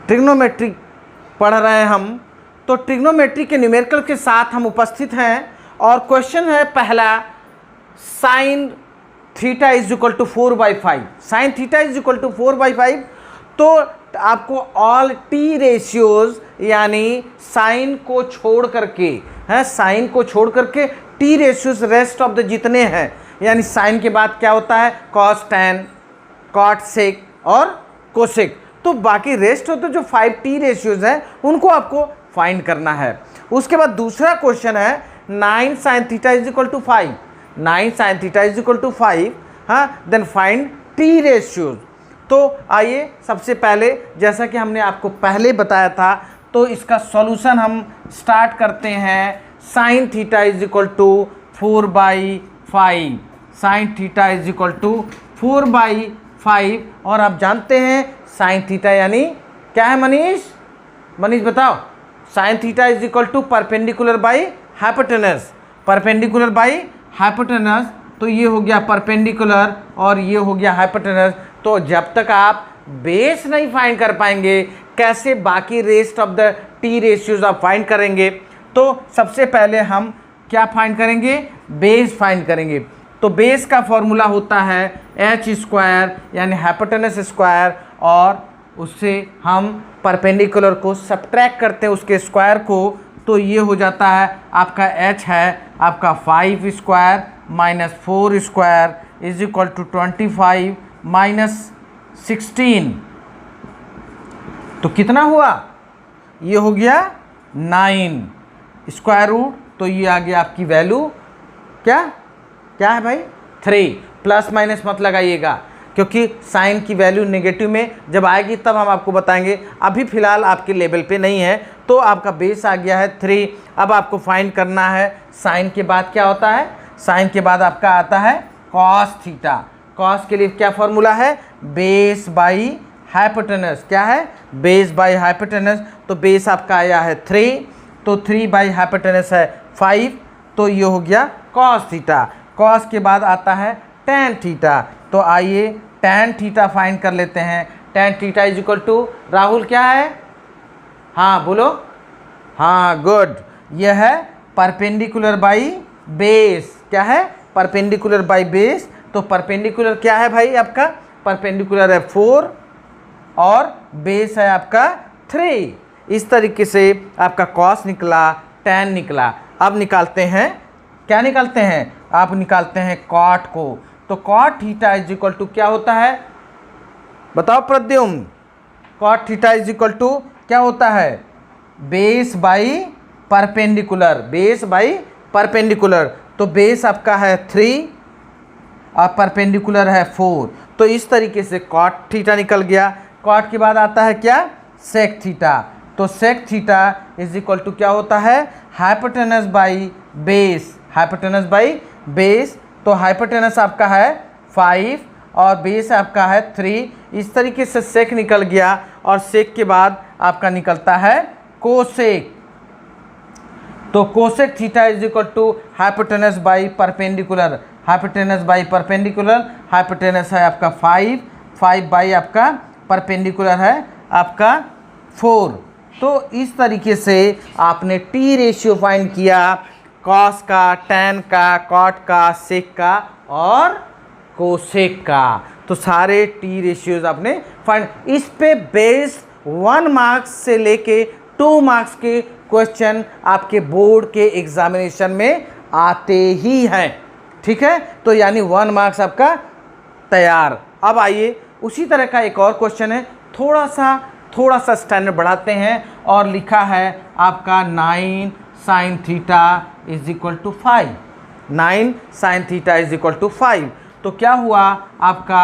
Trigonometry पढ़ रहे हैं हम, तो ट्रिग्नोमेट्री के न्यूमेरिकल के साथ हम उपस्थित हैं और क्वेश्चन है पहला, sine theta is equal to 4/5, sine theta is equal to 4/5। तो आपको ऑल टी रेशियोज यानी साइन को छोड़ करके, है साइन को छोड़ करके T ratios rest of the जितने हैं, यानी साइन के बाद क्या होता है कॉस टैन, कॉट सेक और कोसेक, तो बाकी रेस्ट होते जो 5 टी रेशियोज हैं उनको आपको फाइंड करना है। उसके बाद दूसरा क्वेश्चन है 9 sine theta is equal to 5, 9 sine theta is equal to 5, हाँ, देन फाइंड टी रेशियोज। तो आइए सबसे पहले, जैसा कि हमने आपको पहले बताया था, तो इसका सॉल्यूशन हम स्टार्ट करते हैं। Sine theta is equal to 4/5, sine theta is equal to 4/5, और आप जानते हैं साइन थीटा यानी क्या है मनीष, मनीष बताओ। Sine theta is equal to perpendicular by hypotenuse, perpendicular by hypotenuse, तो ये हो गया परपेंडिकुलर और ये हो गया हाइपोटेनस। तो जब तक आप बेस नहीं फाइंड कर पाएंगे, कैसे बाकी rest of the T ratios आप फाइंड करेंगे। तो सबसे पहले हम क्या फाइंड करेंगे, बेस फाइंड करेंगे। तो बेस का फॉर्मूला होता है एच स्क्वायर यानी हाइपोटेनस स्क्वायर, और उससे हम परपेंडिकुलर को सब्ट्रैक्ट करते हैं उसके स्क्वायर को, तो ये हो जाता है आपका एच है आपका 5 square minus 4 square is equal to 25 minus 16, तो कितना हुआ, ये हो गया 9 स्क्वायर रूट, तो ये आ गया आपकी वैल्यू क्या क्या है भाई 3, प्लस माइनस मत लगाइएगा क्योंकि साइन की वैल्यू नेगेटिव में जब आएगी तब हम आपको बताएंगे, अभी फ़िलहाल आपके लेवल पे नहीं है। तो आपका बेस आ गया है 3। अब आपको फाइंड करना है साइन के बाद क्या होता है, साइन के बाद आपका आता है कॉस थीटा। कॉस के लिए क्या फॉर्मूला है, बेस बाई हाइपोटेनस, क्या है बेस बाई हाइपोटेनस, तो बेस आपका आया है 3, तो 3 बाई हाइपोटेनस है 5, तो ये हो गया कॉस थीटा। कॉस के बाद आता है टैन थीटा, तो आइए टैन थीटा फाइंड कर लेते हैं। Tan theta is equal to, Rahul क्या है, हाँ बोलो, हाँ गुड, यह है परपेंडिकुलर बाई बेस, क्या है परपेंडिकुलर बाई बेस। तो परपेंडिकुलर क्या है भाई आपका, परपेंडिकुलर है 4 और बेस है आपका 3। इस तरीके से आपका कॉस निकला, टैन निकला। अब निकालते हैं, क्या निकालते हैं, आप निकालते हैं कॉट को। तो cot theta is equal to क्या होता है, बताओ Pradyumna, cot theta is equal to क्या होता है, base by perpendicular, base by perpendicular. तो बेस आपका है 3 और परपेंडिकुलर है 4, तो इस तरीके से कॉट थीटा निकल गया। कॉट के बाद आता है क्या, सेक थीटा। तो sec theta is equal to क्या होता है, hypotenuse by base, hypotenuse by base. तो हाइपोटेनस आपका है 5 और बेस आपका है 3। इस तरीके से सेक निकल गया, और सेक के बाद आपका निकलता है कोसेक। तो cosec theta is equal to hypotenuse by perpendicular, hypotenuse by perpendicular, hypotenuse है आपका 5 बाई आपका परपेंडिकुलर है आपका 4। तो इस तरीके से आपने टी रेशियो फाइंड किया, कॉस का, टैन का, कॉट का, सेक का और कोसेक का। तो सारे टी रेशियोज आपने फाइंड। इस पे बेस्ड 1 मार्क्स से लेके 2 मार्क्स के क्वेश्चन आपके बोर्ड के एग्जामिनेशन में आते ही हैं, ठीक है। तो यानी 1 मार्क्स आपका तैयार। अब आइए उसी तरह का एक और क्वेश्चन है, थोड़ा सा स्टैंडर्ड बढ़ाते हैं, और लिखा है आपका 9 sine theta is equal to 5, 9 sine theta is equal to 5। तो क्या हुआ आपका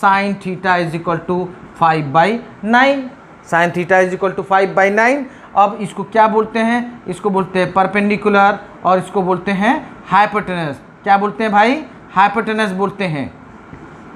sine theta is equal to 5/9, sine theta is equal to 5/9। अब इसको क्या बोलते हैं, इसको बोलते हैं परपेंडिकुलर, और इसको बोलते हैं हाइपोटेनस। क्या बोलते हैं भाई, हाइपोटेनस बोलते हैं।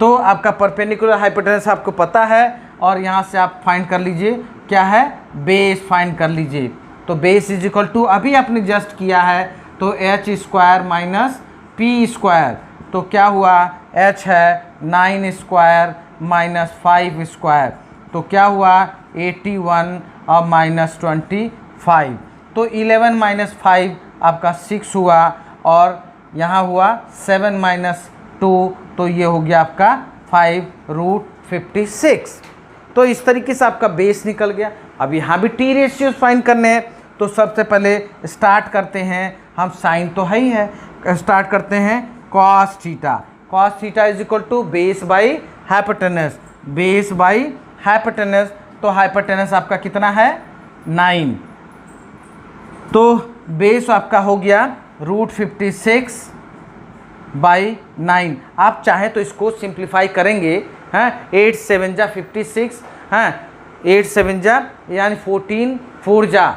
तो आपका परपेंडिकुलर हाइपोटेनस आपको पता है, और यहाँ से आप फाइंड कर लीजिए क्या है, बेस फाइंड कर लीजिए। तो बेस इज इक्वल टू अभी आपने जस्ट किया है, तो H square minus P square. तो क्या हुआ, एच है 9 स्क्वायर माइनस 5 स्क्वायर, तो क्या हुआ 81 और -25, तो 11 - 5 आपका 6 हुआ, और यहाँ हुआ 7 - 2, तो ये हो गया आपका 5√56। तो इस तरीके से आपका बेस निकल गया। अब यहाँ भी टी रेशियोज फाइंड करने हैं, तो सबसे पहले स्टार्ट करते हैं हम, साइन तो है ही है, स्टार्ट करते हैं cos theta. Cos theta is equal to base by hypotenuse, base by hypotenuse, तो हाइपोटेनस आपका कितना है 9, तो बेस आपका हो गया √56/9। आप चाहे तो इसको सिंप्लीफाई करेंगे, हैं 8 7 जा 56, हैं 8 7 जा यानी 14 4 जा,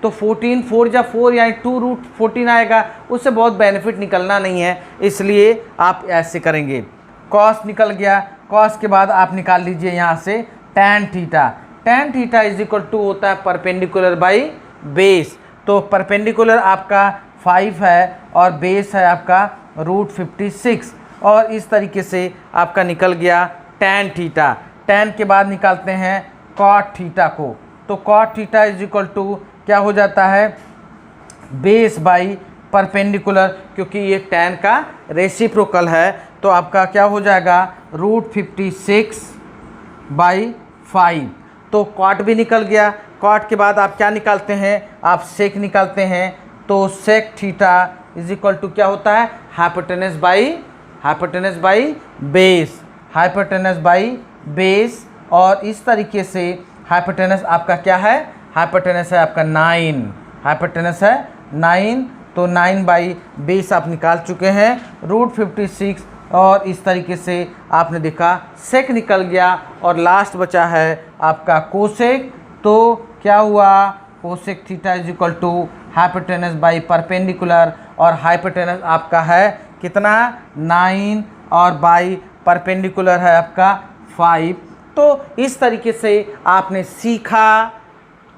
तो 14 4 जा 4 यानी 2√14 आएगा। उससे बहुत बेनिफिट निकलना नहीं है, इसलिए आप ऐसे करेंगे। कॉस निकल गया, कॉस के बाद आप निकाल लीजिए यहाँ से tan theta. Tan theta is equal to होता है परपेंडिकुलर बाई बेस, तो परपेंडिकुलर आपका 5 है और बेस है आपका √56, और इस तरीके से आपका निकल गया टैन थीटा। टैन के बाद निकालते हैं कॉट थीटा को, तो cot theta is equal to क्या हो जाता है बेस बाई परपेंडिकुलर, क्योंकि ये टैन का रेसिप्रोकल है, तो आपका क्या हो जाएगा √56/5, तो कॉट भी निकल गया। कॉट के बाद आप क्या निकालते हैं, आप सेक निकालते हैं, तो sec theta is equal to क्या होता है hypotenuse by base, hypotenuse by base, और इस तरीके से हाइपोटेनस आपका क्या है, हाइपोटेनस है आपका 9, हाइपोटेनस है 9, तो 9/बेस आप निकाल चुके हैं √56, और इस तरीके से आपने देखा सेक निकल गया, और लास्ट बचा है आपका कोसेक। तो क्या हुआ, cosec theta is equal to hypotenuse by perpendicular, और हाइपोटेनस आपका है कितना 9 और बाई परपेंडिकुलर है आपका 5। तो इस तरीके से आपने सीखा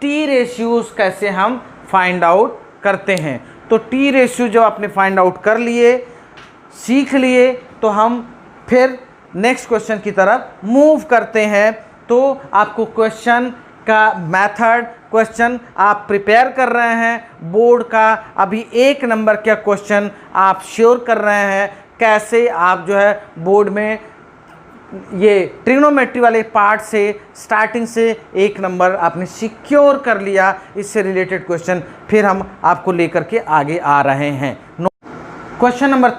टी रेशियोज कैसे हम फाइंड आउट करते हैं। तो टी रेशियो जो आपने फाइंड आउट कर लिए, सीख लिए, तो हम फिर नेक्स्ट क्वेश्चन की तरफ मूव करते हैं। तो आपको क्वेश्चन का मेथड, क्वेश्चन आप प्रिपेयर कर रहे हैं बोर्ड का, अभी 1 नंबर का क्वेश्चन आप श्योर कर रहे हैं, कैसे आप जो है बोर्ड में ये ट्रिग्नोमेट्री वाले पार्ट से स्टार्टिंग से 1 नंबर आपने सिक्योर कर लिया। इससे रिलेटेड क्वेश्चन फिर हम आपको लेकर के आगे आ रहे हैं। क्वेश्चन नंबर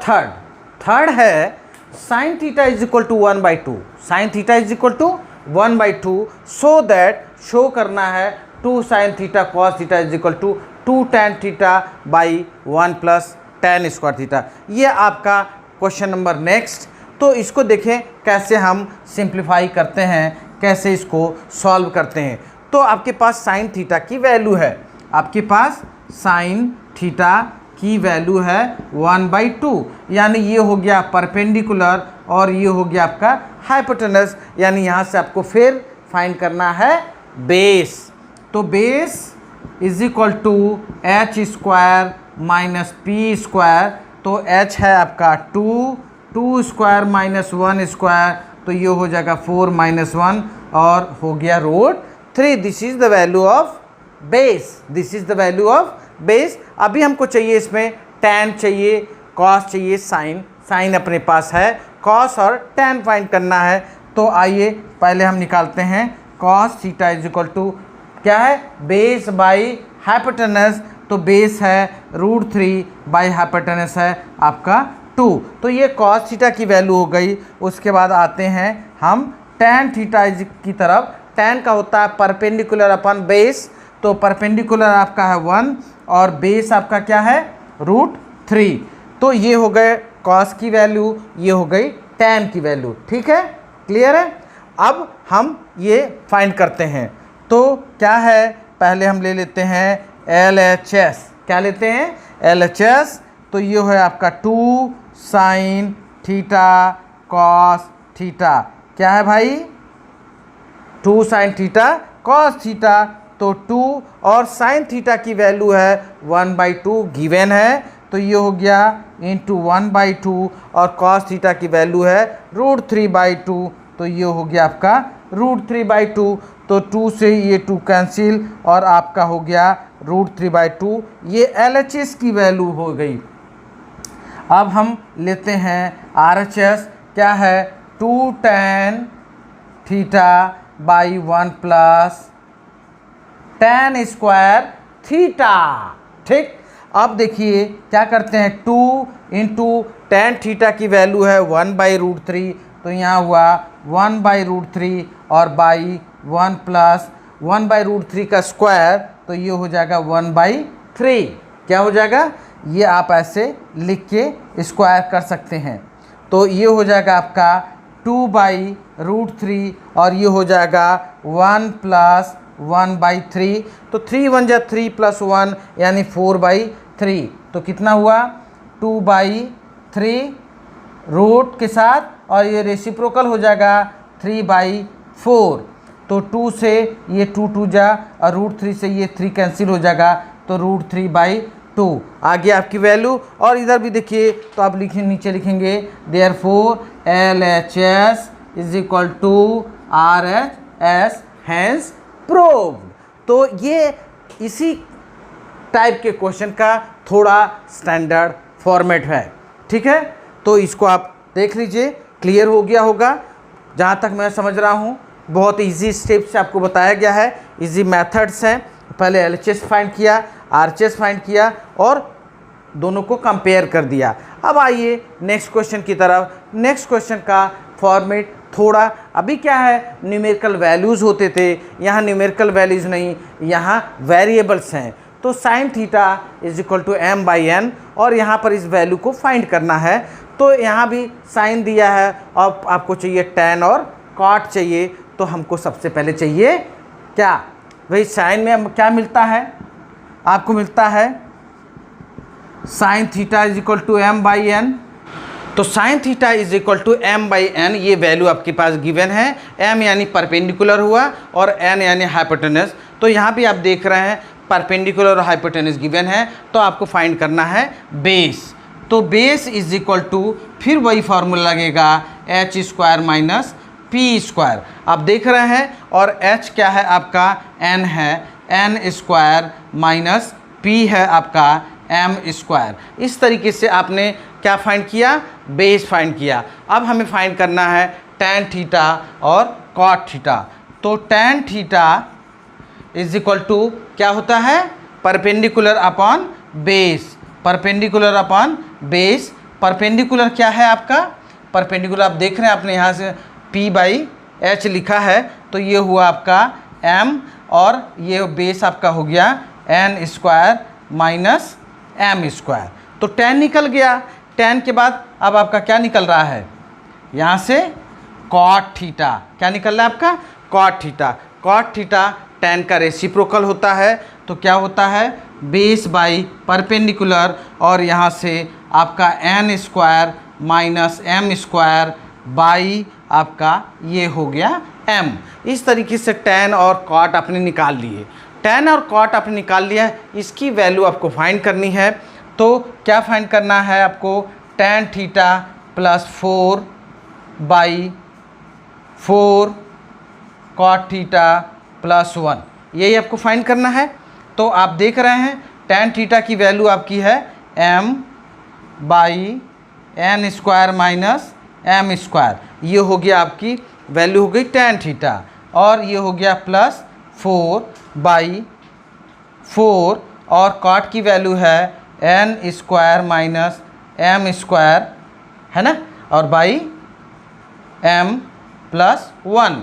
थर्ड है sine theta is equal to 1/2, sine theta is equal to 1/2, so that show करना है 2 sine theta cos theta is equal to 2 tan theta by 1 + tan square theta. ये आपका क्वेश्चन नंबर नेक्स्ट। तो इसको देखें कैसे हम सिंप्लीफाई करते हैं, कैसे इसको सॉल्व करते हैं। तो आपके पास साइन थीटा की वैल्यू है, आपके पास साइन थीटा की वैल्यू है 1/2, यानी ये हो गया परपेंडिकुलर और ये हो गया आपका हाइपोटेनस, यानी यहाँ से आपको फिर फाइंड करना है बेस। तो base is equal to h² - p², तो h है आपका 2 2² - 1², तो ये हो जाएगा 4 - 1 और हो गया √3। This is the value of base, this is the value of base. अभी हमको चाहिए इसमें टैन चाहिए, कॉस चाहिए, साइन अपने पास है, कॉस और टैन फाइंड करना है। तो आइए पहले हम निकालते हैं cos theta is equal to क्या है बेस बाई हाइपोटेनस, तो बेस है √3 बाई हाइपोटेनस है आपका 2, तो ये कॉस थीटा की वैल्यू हो गई। उसके बाद आते हैं हम टैन थीटा की तरफ। टैन का होता है परपेंडिकुलर अपन बेस, तो परपेंडिकुलर आपका है 1 और बेस आपका क्या है √3, तो ये हो गए कॉस की वैल्यू, ये हो गई टैन की वैल्यू। ठीक है, क्लियर है। अब हम ये फाइंड करते हैं, तो क्या है पहले हम ले लेते हैं LHS, क्या लेते हैं LHS, तो ये है आपका 2 साइन थीटा कॉस थीटा, क्या है भाई 2 साइन थीटा कॉस थीटा, तो 2 और साइन थीटा की वैल्यू है 1/2 गिवन है, तो ये हो गया इंटू 1/2 और कॉस थीटा की वैल्यू है √3/2, तो ये हो गया आपका √3/2। तो 2 से ये 2 कैंसिल और आपका हो गया √3/2। ये LHS की वैल्यू हो गई। अब हम लेते हैं RHS, क्या है 2 tan θ/1 plus tan square theta. ठीक, अब देखिए क्या करते हैं, 2 इंटू tan थीटा की वैल्यू है 1/√3, तो यहाँ हुआ 1/√3 और बाई 1 प्लस 1/√3 का स्क्वायर, तो ये हो जाएगा 1/3। क्या हो जाएगा, ये आप ऐसे लिख के स्क्वायर कर सकते हैं। तो ये हो जाएगा आपका 2/√3 और ये हो जाएगा 1 प्लस 1/3। तो 3 1 जा 3 प्लस 1 यानी 4/3। तो कितना हुआ 2/3 रूट के साथ और ये रेसिप्रोकल हो जाएगा 3/4। तो 2 से ये 2 जा और √3 से ये 3 कैंसिल हो जाएगा, तो √3/2 आ गया आपकी वैल्यू। और इधर भी देखिए तो आप लिखें, नीचे लिखेंगे therefore LHS is equal to RHS hence proved. तो ये इसी टाइप के क्वेश्चन का थोड़ा स्टैंडर्ड फॉर्मेट है। ठीक है, तो इसको आप देख लीजिए, क्लियर हो गया होगा। जहाँ तक मैं समझ रहा हूँ बहुत इजी स्टेप से आपको बताया गया है, इजी मेथड्स हैं। पहले LHS फाइंड किया, RHS फाइंड किया और दोनों को कंपेयर कर दिया। अब आइए नेक्स्ट क्वेश्चन की तरफ। नेक्स्ट क्वेश्चन का फॉर्मेट थोड़ा, अभी क्या है न्यूमेरिकल वैल्यूज़ होते थे, यहाँ न्यूमेरिकल वैल्यूज़ नहीं, यहाँ वेरिएबल्स हैं। तो sin theta is equal to m/n और यहाँ पर इस वैल्यू को फाइंड करना है। तो यहाँ भी साइन दिया है और आपको चाहिए tan और cot चाहिए। तो हमको सबसे पहले चाहिए क्या भाई, साइन में क्या मिलता है आपको, मिलता है sin theta is equal to m/n। तो sin theta is equal to m/n, ये वैल्यू आपके पास गिवन है। m यानी परपेंडिकुलर हुआ और n यानी हाइपोटेनस। तो यहाँ भी आप देख रहे हैं परपेंडिकुलर और हाइपोटेनस गिवन है, तो आपको फाइंड करना है बेस। तो बेस इज इक्वल टू फिर वही फार्मूला लगेगा h² माइनस p²। आप देख रहे हैं, और h क्या है आपका n है, n² माइनस p है आपका m²। इस तरीके से आपने क्या फाइंड किया, बेस फाइंड किया। अब हमें फाइंड करना है tan थीटा और cot थीटा। तो tan theta is equal to क्या होता है, perpendicular upon base. Perpendicular upon base, perpendicular क्या है आपका, परपेंडिकुलर आप देख रहे हैं, आपने यहाँ से p/h लिखा है, तो ये हुआ आपका m और ये बेस आपका हो गया n² माइनस m²। तो tan निकल गया। tan के बाद अब आपका क्या निकल रहा है, यहाँ से cot थीटा। क्या निकल रहा है आपका, cot theta. cot theta tan का रेसिप्रोकल होता है, तो क्या होता है बेस बाई परपेंडिकुलर और यहाँ से आपका n² माइनस m² बाई आपका ये हो गया m। इस तरीके से tan और cot आपने निकाल लिए। tan और cot आपने निकाल लिया, इसकी वैल्यू आपको फाइंड करनी है। तो क्या फाइंड करना है आपको, tan theta plus 4/4 cot theta plus 1, यही आपको फाइंड करना है। तो आप देख रहे हैं tan थीटा की वैल्यू आपकी है m/n² माइनस m²। ये हो गया आपकी वैल्यू हो गई tan थीटा, और ये हो गया प्लस 4/4 और cot की वैल्यू है n² माइनस m², है ना, और बाई m+1।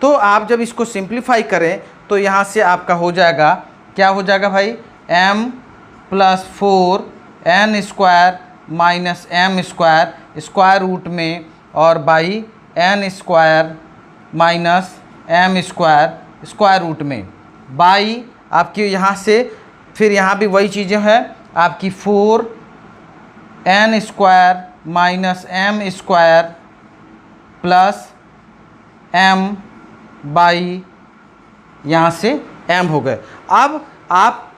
तो आप जब इसको सिंप्लीफाई करें तो यहाँ से आपका हो जाएगा, क्या हो जाएगा भाई, m+4 n² minus m² square root में और by n² minus m² square root में बाई आपकी यहाँ से, फिर यहाँ भी वही चीज़ें हैं आपकी 4 n² minus m² plus m by यहाँ से m हो गए। अब आप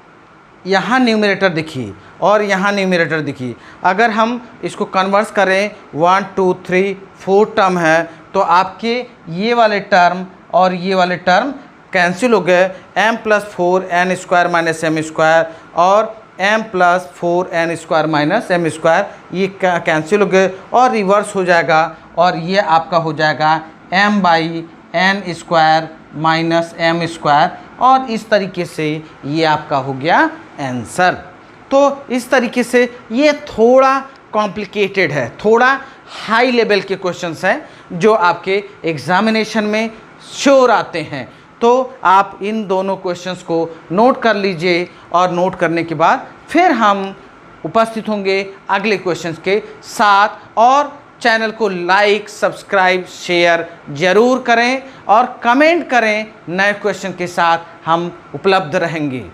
यहाँ न्यूमरेटर देखिए और यहाँ न्यूमरेटर देखिए, अगर हम इसको कन्वर्स करें 1 2 3 4 टर्म है, तो आपके ये वाले टर्म और ये वाले टर्म कैंसिल हो गए, m+4n² माइनस m² और m+4n² माइनस m², ये कैंसिल हो गए और रिवर्स हो जाएगा और ये आपका हो जाएगा m/n² माइनस m², और इस तरीके से ये आपका हो गया आंसर। तो इस तरीके से ये थोड़ा कॉम्प्लिकेटेड है, थोड़ा हाई लेवल के क्वेश्चंस हैं जो आपके एग्जामिनेशन में श्योर आते हैं। तो आप इन दोनों क्वेश्चंस को नोट कर लीजिए और नोट करने के बाद फिर हम उपस्थित होंगे अगले क्वेश्चंस के साथ। और चैनल को लाइक, सब्सक्राइब, शेयर ज़रूर करें और कमेंट करें, नए क्वेश्चन के साथ हम उपलब्ध रहेंगे।